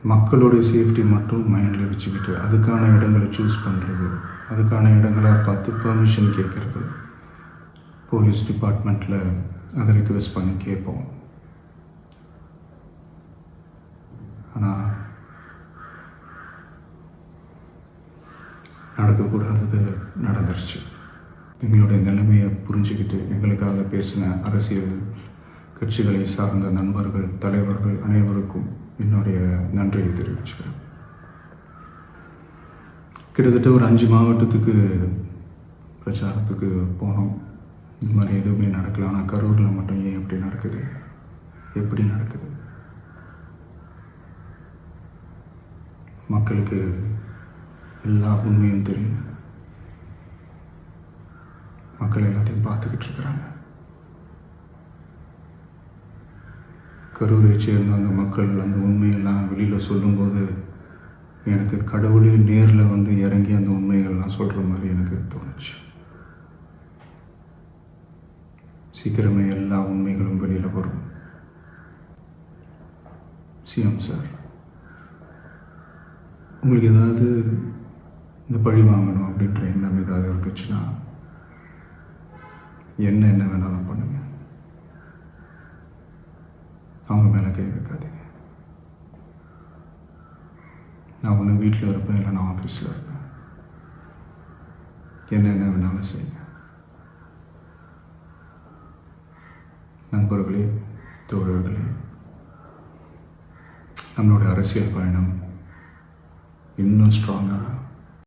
மக்களுடைய சேஃப்டி மட்டும் மைண்டில் வச்சுக்கிட்டு அதுக்கான இடங்களை சூஸ் பண்ணுறது, அதுக்கான இடங்களை பார்த்து பெர்மிஷன் கேட்குறது, போலீஸ் டிபார்ட்மெண்ட்டில் அதை ரிக்வெஸ்ட் பண்ணி கேட்போம். ஆனால் நடக்கக்கூடாதது நடந்துருச்சு. எங்களுடைய நிலைமையை புரிஞ்சுக்கிட்டு எங்களுக்காக பேசின அரசியல் கட்சிகளை சார்ந்த நண்பர்கள், தலைவர்கள் அனைவருக்கும் என்னுடைய நன்றியை தெரிவிச்சுக்கிறேன். கிட்டத்தட்ட ஒரு 5 மாவட்டத்துக்கு பிரச்சாரத்துக்கு போனோம். இந்த மாதிரி எதுவுமே நடக்கல. ஆனால் கரூரில் மட்டும் ஏன் எப்படி நடக்குது, எப்படி நடக்குது? மக்களுக்கு எல்லா உண்மையும் தெரியும். மக்கள் எல்லாத்தையும் பார்த்துக்கிட்டு இருக்கிறாங்க. கரூரை சேர்ந்த அந்த மக்கள் அந்த உண்மையெல்லாம் வெளியில் சொல்லும்போது எனக்கு கடவுளே நேரில் வந்து இறங்கி அந்த உண்மைகள்லாம் சொல்கிற மாதிரி எனக்கு தோணுச்சு. சீக்கிரமே எல்லா உண்மைகளும் வெளியில் வரும். சிஎம் சார், உங்களுக்கு ஏதாவது இந்த பழி வாங்கணும் அப்படின்ற எண்ணம் ஏதாவது இருந்துச்சுன்னா என்ன வேணாலும் பண்ணுங்க. அவங்க மேலே கை வைக்காதீங்க. நான் ஒன்று வீட்டில் இருப்பேன், இல்லை நான் ஆஃபீஸில் இருப்பேன். என்ன வேணாலும் செய்யுங்க. நண்பர்களே, தோழர்களே, நம்மளுடைய அரசியல் பயணம் இன்னும் ஸ்ட்ராங்காக